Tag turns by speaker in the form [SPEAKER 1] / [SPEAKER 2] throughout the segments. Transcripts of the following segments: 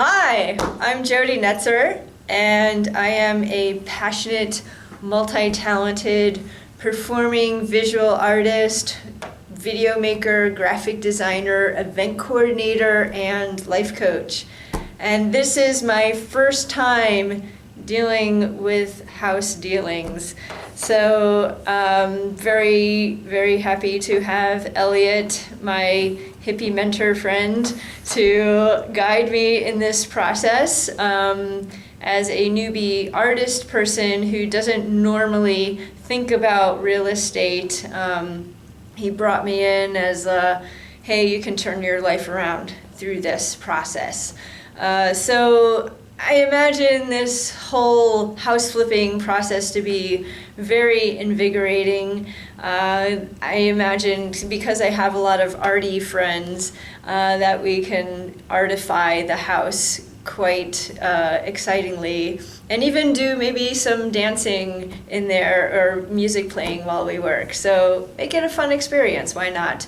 [SPEAKER 1] Hi, I'm Jodi Netzer, and I am a passionate, multi-talented, performing visual artist, video maker, graphic designer, event coordinator, and life coach. And this is my first time dealing with house dealings. So very, very happy to have Elliot, my hippie mentor friend, to guide me in this process. As a newbie artist person who doesn't normally think about real estate, he brought me in as a, hey, you can turn your life around through this process. So I imagine this whole house flipping process to be very invigorating. I imagine, because I have a lot of arty friends, that we can artify the house quite excitingly, and even do maybe some dancing in there or music playing while we work. So make it a fun experience, why not?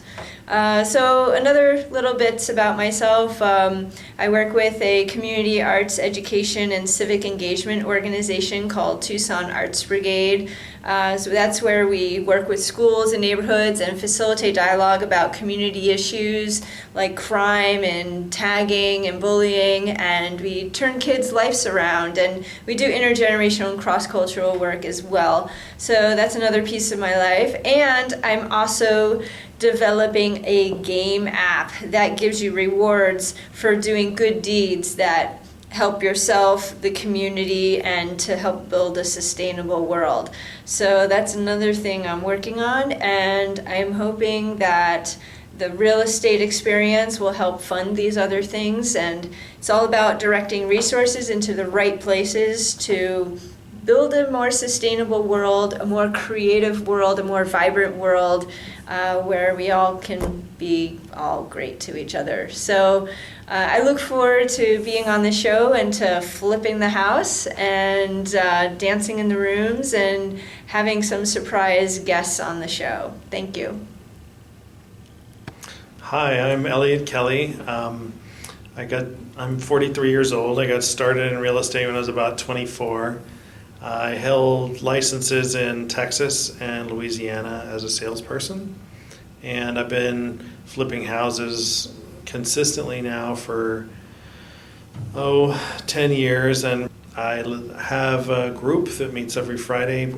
[SPEAKER 1] So another little bits about myself. I work with a community arts education and civic engagement organization called Tucson Arts Brigade. So that's where we work with schools and neighborhoods and facilitate dialogue about community issues like crime and tagging and bullying, and we turn kids' lives around, and we do intergenerational and cross-cultural work as well. So that's another piece of my life. And I'm also developing a game app that gives you rewards for doing good deeds that help yourself, the community, and to help build a sustainable world. So that's another thing I'm working on, and I'm hoping that the real estate experience will help fund these other things. And it's all about directing resources into the right places to build a more sustainable world, a more creative world, a more vibrant world, where we all can be all great to each other. So I look forward to being on the show and to flipping the house and dancing in the rooms and having some surprise guests on the show. Thank you.
[SPEAKER 2] Hi, I'm Elliot Kelly. I'm 43 years old. I got started in real estate when I was about 24. I held licenses in Texas and Louisiana as a salesperson, and I've been flipping houses consistently now for 10 years. And I have a group that meets every Friday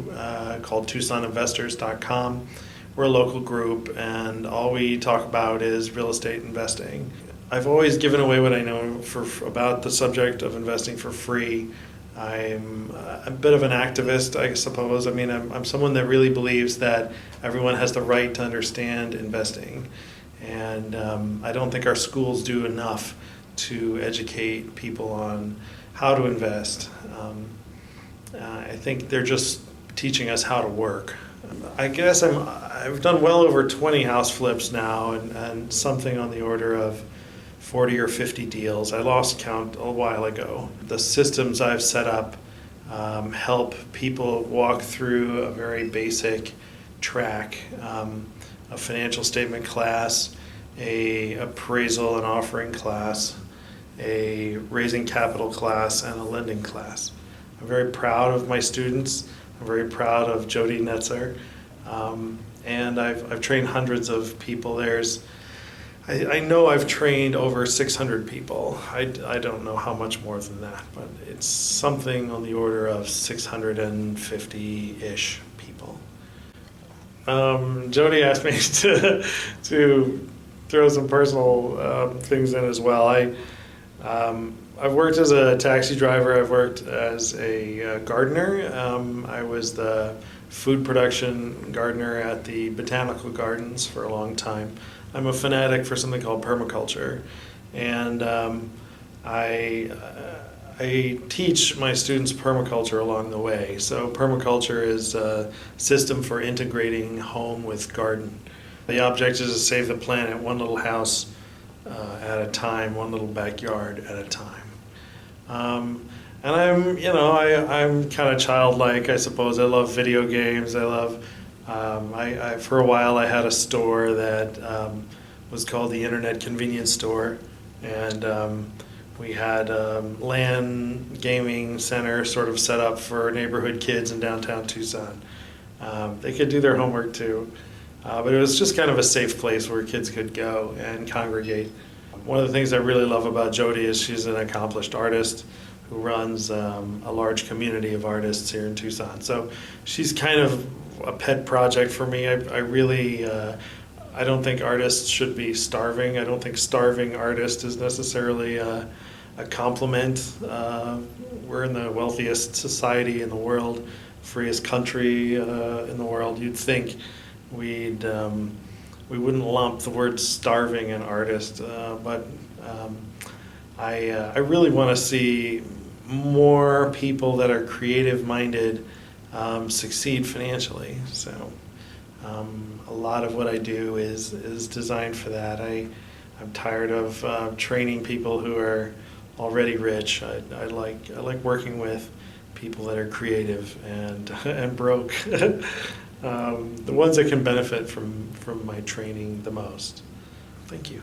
[SPEAKER 2] called TucsonInvestors.com. We're a local group, and all we talk about is real estate investing. I've always given away what I know about the subject of investing for free. I'm a bit of an activist, I suppose. I mean, I'm someone that really believes that everyone has the right to understand investing. And I don't think our schools do enough to educate people on how to invest. I think they're just teaching us how to work. I guess I've done well over 20 house flips now, and something on the order of 40 or 50 deals. I lost count a while ago. The systems I've set up help people walk through a very basic track, a financial statement class, a appraisal and offering class, a raising capital class, and a lending class. I'm very proud of my students. I'm very proud of Jodi Netzer, and I've trained hundreds of people. I know I've trained over 600 people. I don't know how much more than that, but it's something on the order of 650-ish people. Jodi asked me to throw some personal things in as well. I've worked as a taxi driver. I've worked as a gardener. I was the food production gardener at the botanical gardens for a long time. I'm a fanatic for something called permaculture, and I teach my students permaculture along the way. So permaculture is a system for integrating home with garden. The object is to save the planet one little house at a time, one little backyard at a time. And I'm kind of childlike, I suppose. I love video games. For a while I had a store that was called the Internet Convenience Store, and We had LAN gaming center sort of set up for neighborhood kids in downtown Tucson. They could do their homework too, but it was just kind of a safe place where kids could go and congregate. One of the things I really love about Jodi is she's an accomplished artist who runs a large community of artists here in Tucson. So she's kind of a pet project for me. I really, I don't think artists should be starving. I don't think starving artist is necessarily a compliment. We're in the wealthiest society in the world, freest country in the world. You'd think we wouldn't lump the word starving an artist, but I really want to see more people that are creative-minded succeed financially. So a lot of what I do is designed for that. I'm tired of training people who are already rich. I like working with people that are creative and broke. The ones that can benefit from my training the most. Thank you.